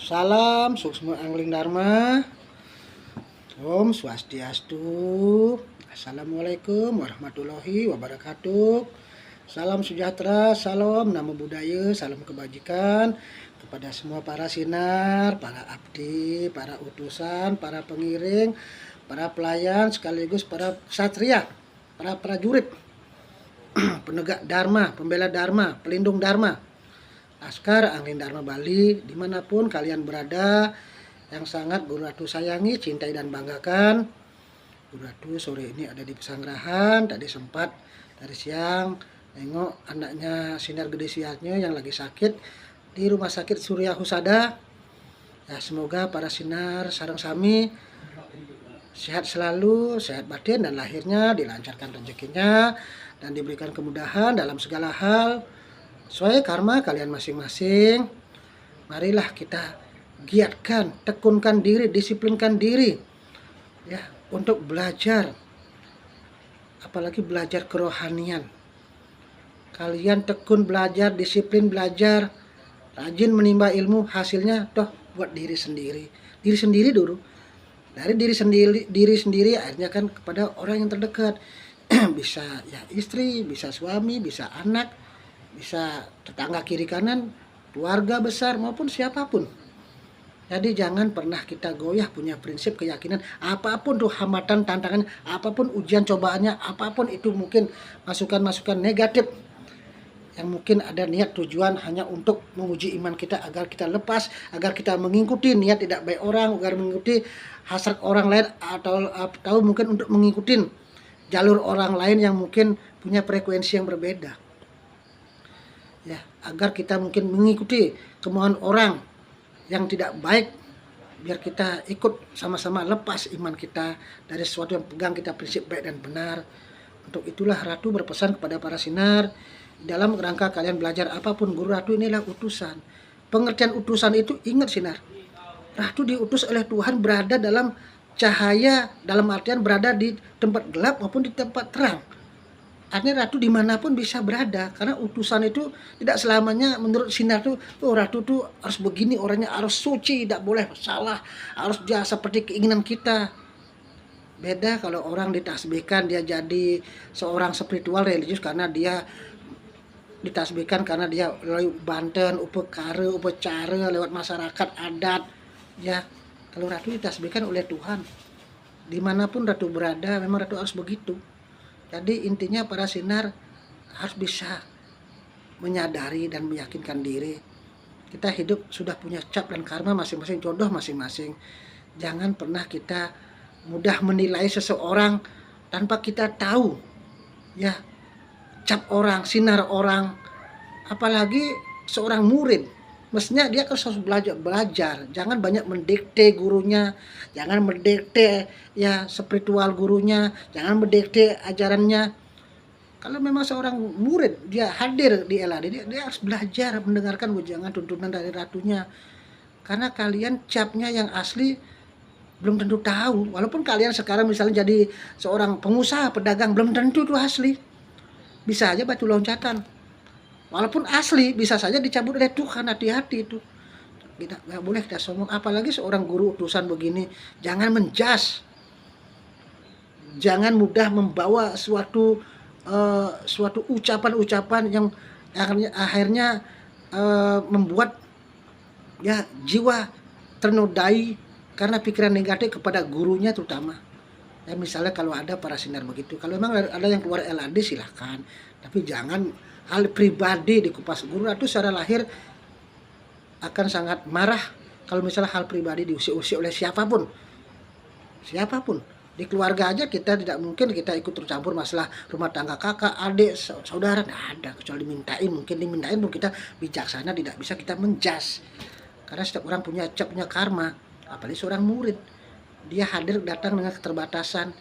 Salam Suksma Angling Dharma. Om Swastiastu. Assalamualaikum warahmatullahi wabarakatuh. Salam sejahtera, salam namo buddhaya, salam kebajikan kepada semua para sinar, para abdi, para utusan, para pengiring, para pelayan sekaligus para ksatria, para prajurit, penegak dharma, pembela dharma, pelindung dharma, Laskar Angling Dharma Bali, dimanapun kalian berada, yang sangat Guru Ratu sayangi, cintai dan banggakan. Guru Ratu sore ini ada di Pesanggerahan, tadi sempat dari siang nengok anaknya Sinar Gede Siatnya yang lagi sakit di Rumah Sakit Surya Husada. Ya, semoga para sinar sareng sami sehat selalu, sehat batin dan lahirnya, dilancarkan rezekinya dan diberikan kemudahan dalam segala hal sesuai karma kalian masing-masing. Marilah kita giatkan, tekunkan diri, disiplinkan diri ya untuk belajar, apalagi belajar kerohanian. Kalian tekun belajar, disiplin belajar, rajin menimba ilmu, hasilnya toh buat diri sendiri. Diri sendiri dulu. Dari diri sendiri akhirnya kan kepada orang yang terdekat. Bisa ya istri, bisa suami, bisa anak, bisa tetangga kiri kanan, keluarga besar maupun siapapun. Jadi jangan pernah kita goyah punya prinsip keyakinan apapun tuh hambatan, tantangan, apapun ujian cobaannya, apapun itu mungkin masukan-masukan negatif yang mungkin ada niat tujuan hanya untuk menguji iman kita agar kita lepas, agar kita mengikuti niat tidak baik orang, agar mengikuti hasrat orang lain atau mungkin untuk mengikuti jalur orang lain yang mungkin punya frekuensi yang berbeda. Ya, agar kita mungkin mengikuti kemauan orang yang tidak baik, biar kita ikut sama-sama lepas iman kita dari sesuatu yang pegang kita prinsip baik dan benar. Untuk itulah Ratu berpesan kepada para sinar, dalam rangka kalian belajar apapun, Guru Ratu inilah utusan. Pengertian utusan itu ingat sinar, Ratu diutus oleh Tuhan berada dalam cahaya, dalam artian berada di tempat gelap maupun di tempat terang. Artinya Ratu dimanapun bisa berada, karena utusan itu tidak selamanya menurut sinar tuh, Ratu tuh harus begini, orangnya harus suci, tidak boleh salah, harus dia seperti keinginan kita. Beda kalau orang ditasbihkan dia jadi seorang spiritual religius karena dia ditasbihkan karena dia lewat Banten, upacara lewat masyarakat adat ya. Kalau Ratu ditasbihkan oleh Tuhan, dimanapun Ratu berada memang Ratu harus begitu. Jadi intinya para sinar harus bisa menyadari dan meyakinkan diri kita hidup sudah punya cap dan karma masing-masing, jodoh masing-masing. Jangan pernah kita mudah menilai seseorang tanpa kita tahu ya cap orang, sinar orang, apalagi seorang murid. Mestinya dia harus belajar. Jangan banyak mendikte gurunya, jangan mendikte ya spiritual gurunya, jangan mendikte ajarannya. Kalau memang seorang murid dia hadir di LAD, dia harus belajar mendengarkan wejangan tuntunan dari ratunya. Karena kalian capnya yang asli belum tentu tahu. Walaupun kalian sekarang misalnya jadi seorang pengusaha, pedagang, belum tentu itu asli. Bisa aja batu loncatan. Walaupun asli bisa saja dicabut oleh Tuhan, hati-hati itu. Nggak boleh kita sombong, apalagi seorang guru utusan begini. Jangan menjas, jangan mudah membawa suatu ucapan-ucapan yang akhirnya membuat ya jiwa ternodai karena pikiran negatif kepada gurunya terutama. Ya misalnya kalau ada para sinar begitu, kalau memang ada yang keluar LAD silahkan, tapi jangan hal pribadi dikupas. Guru Ratu secara lahir akan sangat marah kalau misalnya hal pribadi diusik-usik oleh siapapun. Di keluarga aja kita tidak mungkin kita ikut tercampur masalah rumah tangga kakak, adik, saudara, tidak ada. Kecuali dimintain pun kita bijaksana, tidak bisa kita menjas. Karena setiap orang punya cap, punya karma. Apalagi seorang murid, dia hadir datang dengan keterbatasan.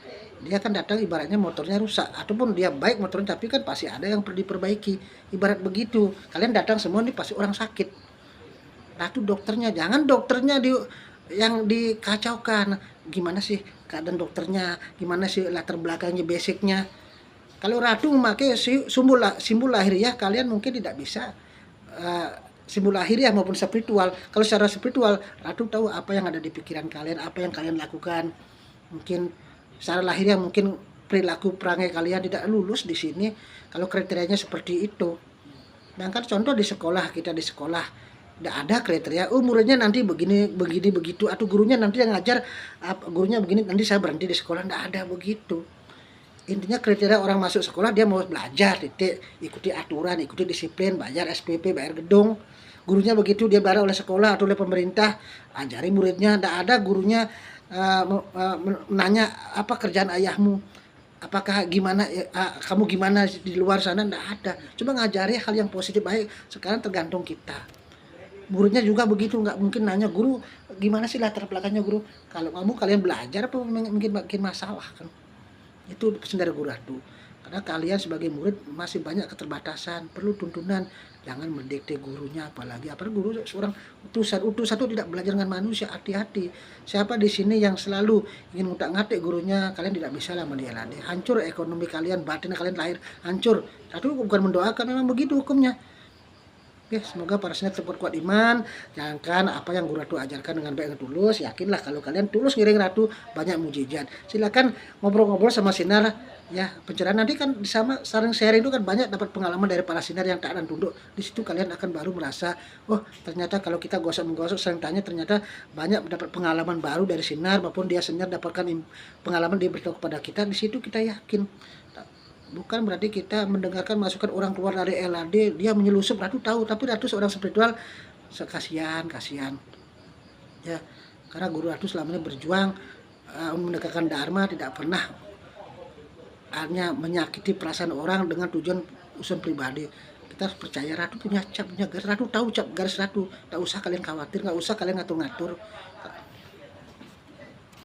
Dia kan datang ibaratnya motornya rusak, ataupun dia baik motornya tapi kan pasti ada yang perlu diperbaiki. Ibarat begitu, kalian datang semua nih pasti orang sakit. Ratu dokternya, jangan dokternya yang dikacaukan. Gimana sih keadaan dokternya, gimana sih latar belakangnya, basicnya. Kalau Ratu memakai simbol lahiriah, kalian mungkin tidak bisa simbol lahiriah maupun spiritual. Kalau secara spiritual, Ratu tahu apa yang ada di pikiran kalian, apa yang kalian lakukan. Mungkin secara lahiriah mungkin perilaku perangai kalian tidak lulus di sini kalau kriterianya seperti itu. Sedangkan contoh di sekolah, kita di sekolah tidak ada kriteria, oh muridnya nanti begini begini begitu, atau gurunya nanti yang ngajar gurunya begini, nanti saya berhenti di sekolah. Tidak ada begitu. Intinya kriteria orang masuk sekolah, dia mau belajar, titik, ikuti aturan, ikuti disiplin, bayar SPP, bayar gedung. Gurunya begitu, dia bayar oleh sekolah atau oleh pemerintah, ajari muridnya. Tidak ada gurunya menanya apa kerjaan ayahmu, apakah gimana kamu gimana di luar sana. Tidak ada, coba ngajari hal yang positif baik. Sekarang tergantung kita. Muridnya juga begitu, nggak mungkin nanya guru gimana sih latar belakangnya guru, kalau kalian belajar apa mungkin makin masalah kan. Itu pesan dari Guru Ratu. Karena kalian sebagai murid masih banyak keterbatasan, perlu tuntunan. Jangan mendikte gurunya, apalagi guru seorang utusan itu tidak belajar dengan manusia. Hati-hati. Siapa di sini yang selalu ingin ngutak-ngatik gurunya, kalian tidak bisa lah mendialani. Hancur ekonomi kalian, batin kalian lahir hancur. Ratu bukan mendoakan, memang begitu hukumnya. Oke, semoga para senior terperkuat iman. Jangan apa yang Guru Ratu ajarkan dengan baik dan tulus. Yakinlah kalau kalian tulus ngiring Ratu, banyak mujizat. Silakan ngobrol-ngobrol sama sinar ya, pencerahan nanti kan sama saling sharing itu kan banyak dapat pengalaman dari para sinar yang taat dan tunduk. Di situ kalian akan baru merasa, oh ternyata kalau kita gosok-menggosok sering tanya, ternyata banyak dapat pengalaman baru dari sinar maupun dia sinar dapatkan pengalaman dia beritahu kepada kita. Di situ kita yakin. Bukan berarti kita mendengarkan masukan orang keluar dari LAD, dia menyelusup, Ratu tahu, tapi Ratu seorang spiritual, kasihan ya, karena Guru Ratu selama ini berjuang menegakkan Dharma, tidak pernah hanya menyakiti perasaan orang dengan tujuan urusan pribadi. Kita harus percaya Ratu punya cap, punya garis. Ratu tahu cap garis Ratu, tak usah kalian khawatir, nggak usah kalian ngatur-ngatur.